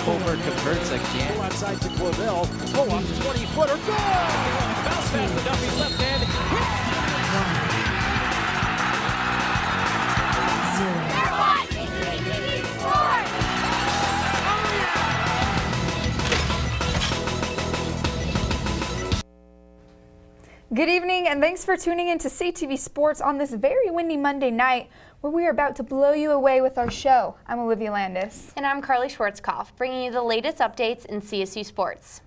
Colbert converts again. Pull outside to Clavel. Pull up, 20-footer. Goal! Bounce pass to Duffy, left hand. You're watching CTV Sports! Good evening, and thanks for tuning in to CTV Sports on this very windy Monday night, where we are about to blow you away with our show. I'm Olivia Landis. And I'm Karle Schwartzkopf, bringing you the latest updates in CSU sports.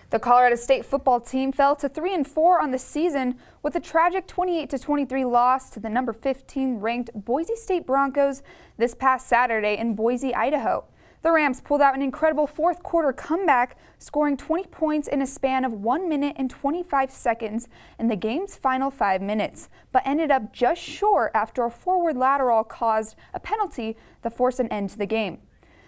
The Colorado State football team fell to 3-4 on the season with a tragic 28-23 loss to the number 15 ranked Boise State Broncos this past Saturday in Boise, Idaho. The Rams pulled out an incredible fourth quarter comeback, scoring 20 points in a span of 1 minute and 25 seconds in the game's final 5 minutes, but ended up just short after a forward lateral caused a penalty that forced an end to the game.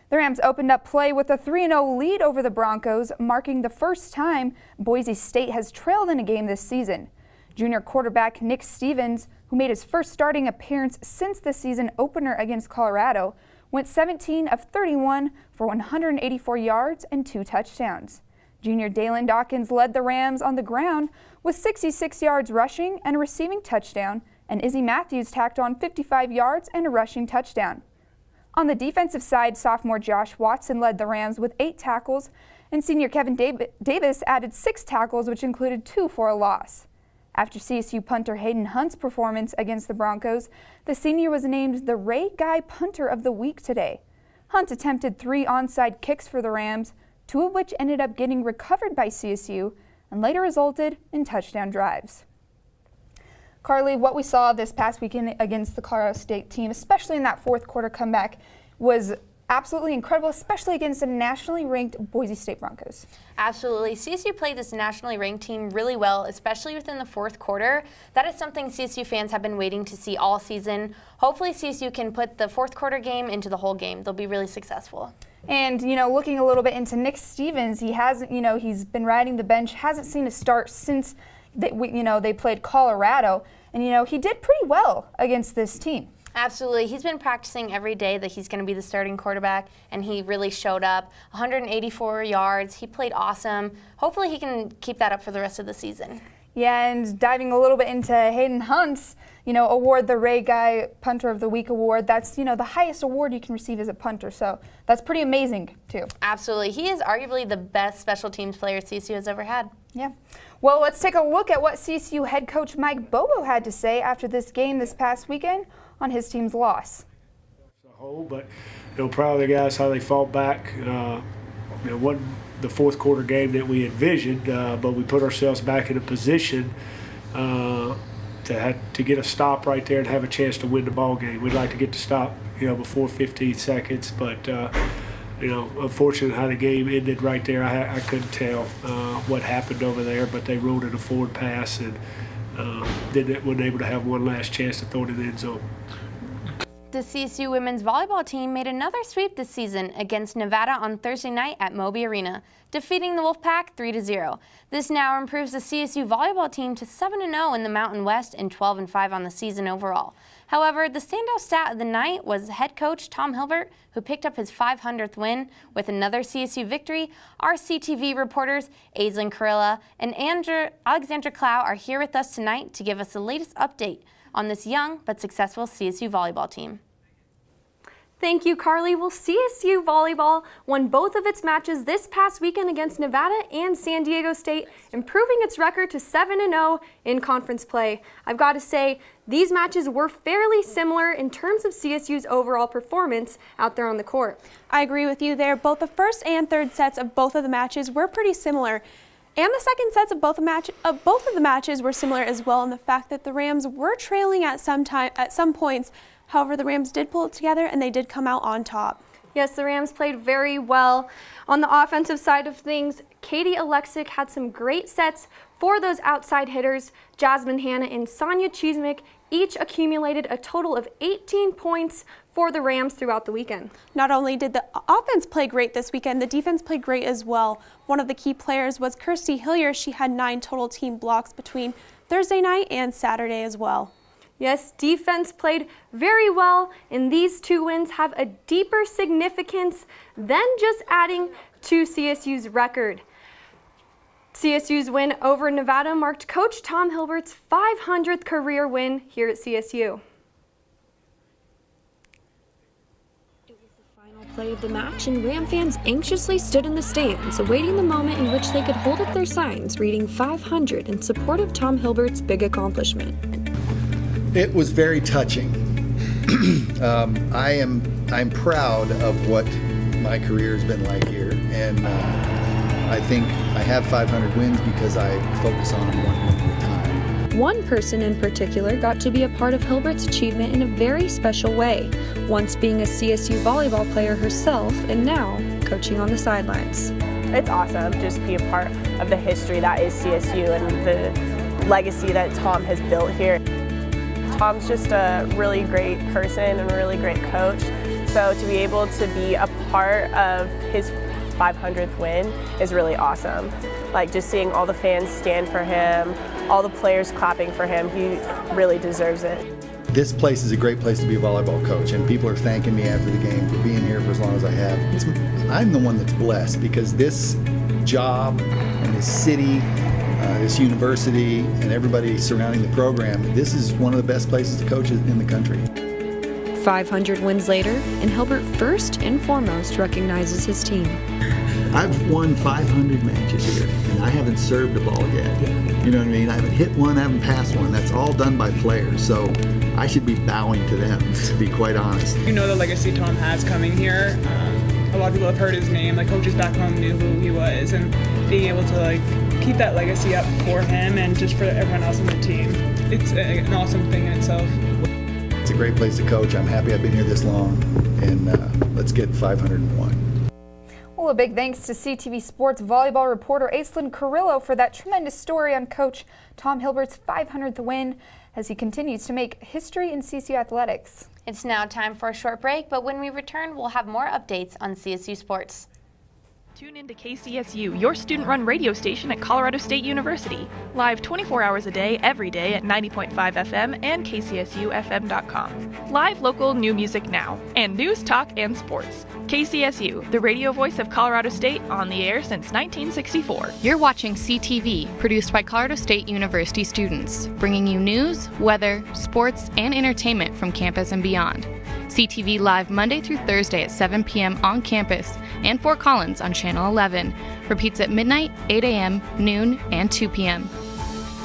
The Rams opened up play with a 3-0 lead over the Broncos, marking the first time Boise State has trailed in a game this season. Junior quarterback Nick Stevens, who made his first starting appearance since the season opener against Colorado, went 17 of 31 for 184 yards and 2 touchdowns. Junior Dalen Dawkins led the Rams on the ground with 66 yards rushing and a receiving touchdown, and Izzy Matthews tacked on 55 yards and a rushing touchdown. On the defensive side, sophomore Josh Watson led the Rams with 8 tackles, and senior Kevin Davis added 6 tackles, which included 2 for a loss. After CSU punter Hayden Hunt's performance against the Broncos, the senior was named the Ray Guy Punter of the Week today. Hunt attempted 3 onside kicks for the Rams, 2 of which ended up getting recovered by CSU and later resulted in touchdown drives. Karle, what we saw this past weekend against the Colorado State team, especially in that fourth quarter comeback, was absolutely incredible, especially against the nationally ranked Boise State Broncos. Absolutely. CSU played this nationally ranked team really well, especially within the fourth quarter. That is something CSU fans have been waiting to see all season. Hopefully CSU can put the fourth quarter game into the whole game. They'll be really successful. And, looking a little bit into Nick Stevens, he hasn't, he's been riding the bench, hasn't seen a start since they played Colorado. And, he did pretty well against this team. Absolutely. He's been practicing every day that he's going to be the starting quarterback, and he really showed up. 184 yards. He played awesome. Hopefully he can keep that up for the rest of the season. Yeah, and diving a little bit into Hayden Hunt's, award, the Ray Guy Punter of the Week award. That's, the highest award you can receive as a punter, so that's pretty amazing, too. Absolutely. He is arguably the best special teams player CSU has ever had. Yeah. Well, let's take a look at what CSU head coach Mike Bobo had to say after this game this past weekend on his team's loss. But proud of the guys how they fought back. Wasn't the fourth quarter game that we envisioned, but we put ourselves back in a position to get a stop right there and have a chance to win the ball game. We'd like to get the stop, before 15 seconds, but unfortunately how the game ended right there. I couldn't tell what happened over there, but they ruled it a forward pass and wasn't able to have one last chance to throw it in the end zone. The CSU women's volleyball team made another sweep this season against Nevada on Thursday night at Moby Arena, defeating the Wolfpack 3-0. This now improves the CSU volleyball team to 7-0 in the Mountain West and 12-5 on the season overall. However, the standout stat of the night was head coach Tom Hilbert, who picked up his 500th win with another CSU victory. Our CTV reporters Aislyn, Karle, and Alexandria Clough are here with us tonight to give us the latest update on this young but successful CSU volleyball team. Thank you, Karle. Well, CSU Volleyball won both of its matches this past weekend against Nevada and San Diego State, improving its record to 7-0 in conference play. I've got to say, these matches were fairly similar in terms of CSU's overall performance out there on the court. I agree with you there. Both the first and third sets of both of the matches were pretty similar. And the second sets of both of the matches were similar as well in the fact that the Rams were trailing at some points. However, the Rams did pull it together and they did come out on top. Yes, the Rams played very well. On the offensive side of things, Katie Alexic had some great sets for those outside hitters. Jasmine Hanna and Sonia Cheesemick each accumulated a total of 18 points for the Rams throughout the weekend. Not only did the offense play great this weekend, the defense played great as well. One of the key players was Kirsty Hillier. She had 9 total team blocks between Thursday night and Saturday as well. Yes, defense played very well, and these 2 wins have a deeper significance than just adding to CSU's record. CSU's win over Nevada marked Coach Tom Hilbert's 500th career win here at CSU. Play of the match, and Ram fans anxiously stood in the stands, awaiting the moment in which they could hold up their signs reading 500 in support of Tom Hilbert's big accomplishment. It was very touching. I'm proud of what my career has been like here, and I think I have 500 wins because I focus on them 1 win at a time. One person in particular got to be a part of Hilbert's achievement in a very special way, once being a CSU volleyball player herself and now coaching on the sidelines. It's awesome just to be a part of the history that is CSU and the legacy that Tom has built here. Tom's just a really great person and a really great coach, so to be able to be a part of his 500th win is really awesome. Like just seeing all the fans stand for him, all the players clapping for him, he really deserves it. This place is a great place to be a volleyball coach, and people are thanking me after the game for being here for as long as I have. I'm the one that's blessed because this job and this city, this university, and everybody surrounding the program, this is one of the best places to coach in the country. 500 wins later, and Hilbert first and foremost recognizes his team. I've won 500 matches here, and I haven't served a ball yet. You know what I mean? I haven't hit one, I haven't passed one. That's all done by players, so I should be bowing to them, to be quite honest. You know the legacy Tom has coming here. A lot of people have heard his name, like coaches back home knew who he was, and being able to like keep that legacy up for him and just for everyone else on the team, it's an awesome thing in itself. It's a great place to coach. I'm happy I've been here this long, and let's get 501. Well, a big thanks to CTV Sports volleyball reporter Aislyn Carrillio for that tremendous story on Coach Tom Hilbert's 500th win as he continues to make history in CSU athletics. It's now time for a short break, but when we return, we'll have more updates on CSU Sports. Tune in to KCSU, your student-run radio station at Colorado State University. Live 24 hours a day, every day at 90.5 FM and kcsufm.com. Live local new music now, and news, talk, and sports. KCSU, the radio voice of Colorado State, on the air since 1964. You're watching CTV, produced by Colorado State University students, bringing you news, weather, sports, and entertainment from campus and beyond. CTV live Monday through Thursday at 7 p.m. on campus and Fort Collins on Channel 11. Repeats at midnight, 8 a.m., noon, and 2 p.m.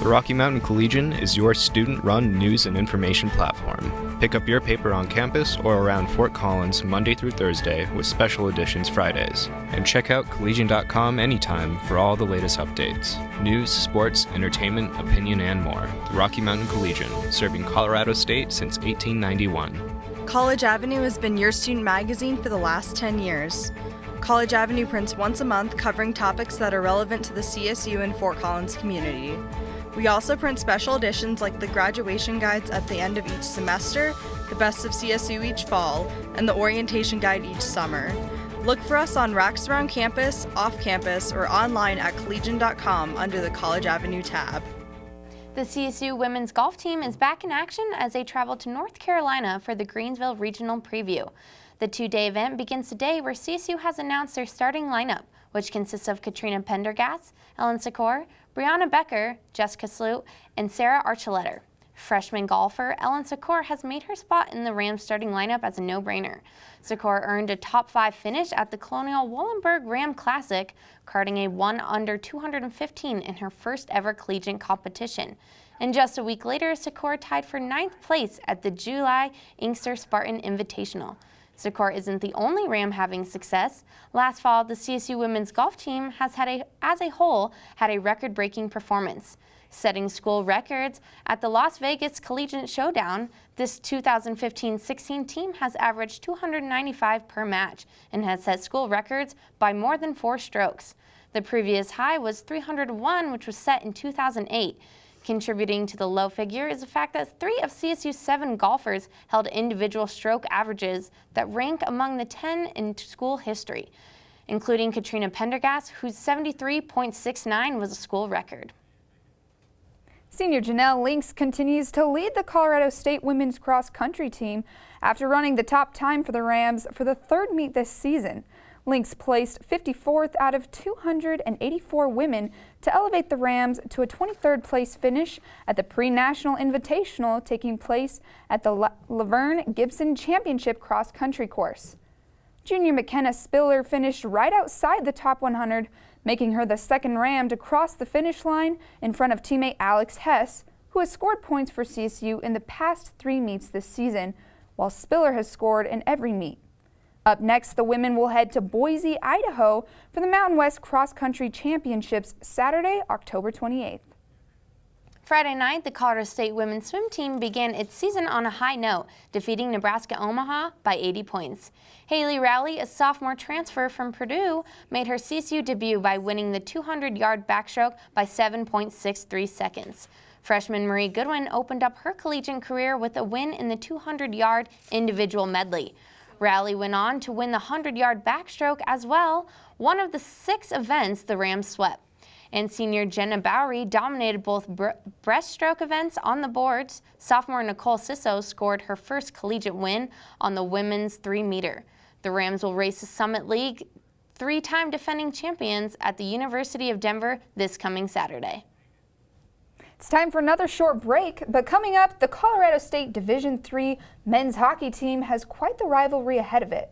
The Rocky Mountain Collegian is your student-run news and information platform. Pick up your paper on campus or around Fort Collins Monday through Thursday with special editions Fridays. And check out collegian.com anytime for all the latest updates. News, sports, entertainment, opinion, and more. The Rocky Mountain Collegian, serving Colorado State since 1891. College Avenue has been your student magazine for the last 10 years. College Avenue prints once a month covering topics that are relevant to the CSU and Fort Collins community. We also print special editions like the graduation guides at the end of each semester, the best of CSU each fall, and the orientation guide each summer. Look for us on racks around campus, off campus, or online at collegian.com under the College Avenue tab. The CSU women's golf team is back in action as they travel to North Carolina for the Greensville Regional Preview. The two-day event begins today where CSU has announced their starting lineup, which consists of Katrina Pendergast, Ellen Secor, Brianna Becker, Jessica Sloot, and Sarah Archuleta. Freshman golfer Ellen Secor has made her spot in the Rams starting lineup as a no-brainer. Secor earned a top 5 finish at the Colonial Wallenberg Ram Classic, carding a 1 under 215 in her first ever collegiate competition. And just a week later, Secor tied for 9th place at the July Inkster Spartan Invitational. Secor isn't the only Ram having success. Last fall, the CSU women's golf team has as a whole had a record-breaking performance. Setting school records at the Las Vegas Collegiate Showdown, this 2015-16 team has averaged 295 per match and has set school records by more than 4 strokes. The previous high was 301, which was set in 2008. Contributing to the low figure is the fact that 3 of CSU's 7 golfers held individual stroke averages that rank among the 10 in school history, including Katrina Pendergast, whose 73.69 was a school record. Senior Janelle Links continues to lead the Colorado State women's cross country team after running the top time for the Rams for the third meet this season. Links placed 54th out of 284 women to elevate the Rams to a 23rd place finish at the pre-national invitational taking place at the Laverne Gibson Championship cross country course. Junior McKenna Spiller finished right outside the top 100, making her the second Ram to cross the finish line in front of teammate Alex Hess, who has scored points for CSU in the past 3 meets this season, while Spiller has scored in every meet. Up next, the women will head to Boise, Idaho for the Mountain West Cross Country Championships Saturday, October 28th. Friday night, the Colorado State women's swim team began its season on a high note, defeating Nebraska Omaha by 80 points. Haley Rowley, a sophomore transfer from Purdue, made her CSU debut by winning the 200-yard backstroke by 7.63 seconds. Freshman Marie Goodwin opened up her collegiate career with a win in the 200-yard individual medley. Rowley went on to win the 100-yard backstroke as well, one of the 6 events the Rams swept. And senior Jenna Bowery dominated both breaststroke events on the boards. Sophomore Nicole Sisso scored her first collegiate win on the women's 3-meter. The Rams will race the Summit League 3-time defending champions at the University of Denver this coming Saturday. It's time for another short break, but coming up, the Colorado State Division III men's hockey team has quite the rivalry ahead of it.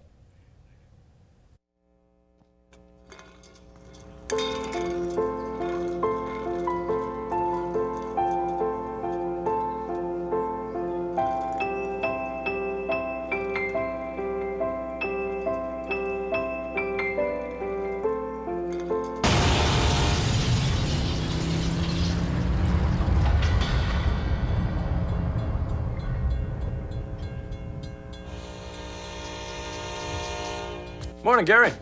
Morning, Gary.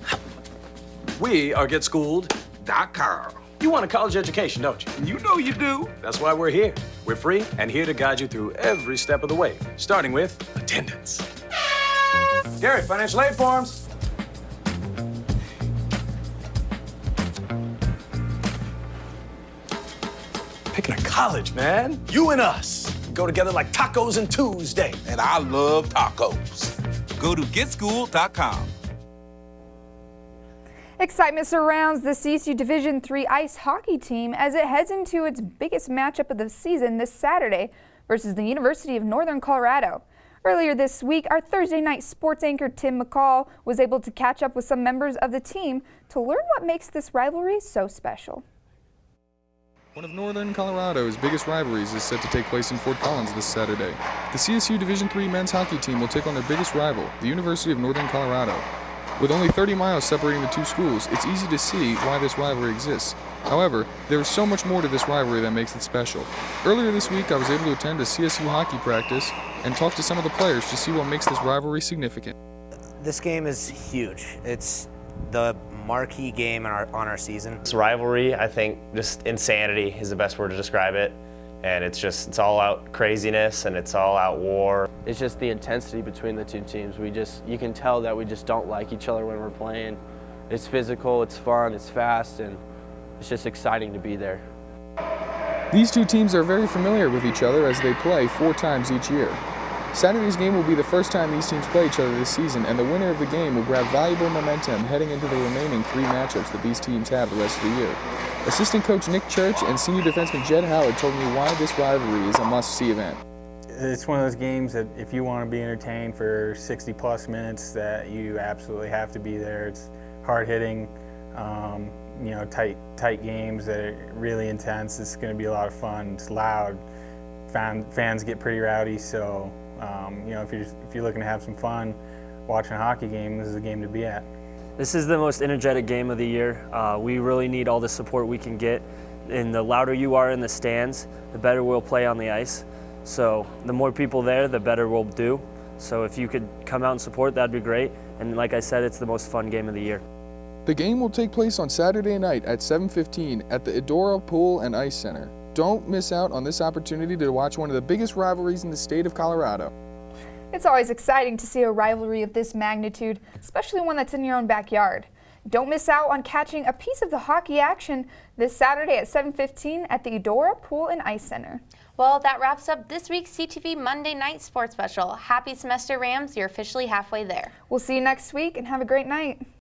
We are GetSchooled.com. You want a college education, don't you? You know you do. That's why we're here. We're free and here to guide you through every step of the way, starting with attendance. Gary, financial aid forms. Picking a college, man. You and us go together like tacos and Tuesday. And I love tacos. Go to GetSchooled.com. Excitement surrounds the CSU Division III ice hockey team as it heads into its biggest matchup of the season this Saturday versus the University of Northern Colorado. Earlier this week, our Thursday night sports anchor Tim McCall was able to catch up with some members of the team to learn what makes this rivalry so special. One of Northern Colorado's biggest rivalries is set to take place in Fort Collins this Saturday. The CSU Division III men's hockey team will take on their biggest rival, the University of Northern Colorado. With only 30 miles separating the two schools, it's easy to see why this rivalry exists. However, there is so much more to this rivalry that makes it special. Earlier this week, I was able to attend a CSU hockey practice and talk to some of the players to see what makes this rivalry significant. This game is huge. It's the marquee game on our season. This rivalry, I think, just insanity is the best word to describe it. And it's all out craziness and it's all out war. It's just the intensity between the two teams. You can tell that we just don't like each other when we're playing. It's physical, it's fun, it's fast, and it's just exciting to be there. These two teams are very familiar with each other as they play 4 times each year. Saturday's game will be the first time these teams play each other this season, and the winner of the game will grab valuable momentum heading into the remaining 3 matchups that these teams have the rest of the year. Assistant coach Nick Church and senior defenseman Jed Howard told me why this rivalry is a must-see event. It's one of those games that if you want to be entertained for 60-plus minutes, that you absolutely have to be there. It's hard-hitting, tight games that are really intense. It's going to be a lot of fun. It's loud. Fans get pretty rowdy, so if you're looking to have some fun watching a hockey game, this is a game to be at. This is the most energetic game of the year. We really need all the support we can get, and the louder you are in the stands, the better we'll play on the ice. So the more people there, the better we'll do. So if you could come out and support, that'd be great. And like I said, it's the most fun game of the year. The game will take place on Saturday night at 7:15 at the Edora Pool and Ice Center. Don't miss out on this opportunity to watch one of the biggest rivalries in the state of Colorado. It's always exciting to see a rivalry of this magnitude, especially one that's in your own backyard. Don't miss out on catching a piece of the hockey action this Saturday at 7:15 at the Eudora Pool and Ice Center. Well, that wraps up this week's CTV Monday Night Sports Special. Happy semester, Rams. You're officially halfway there. We'll see you next week and have a great night.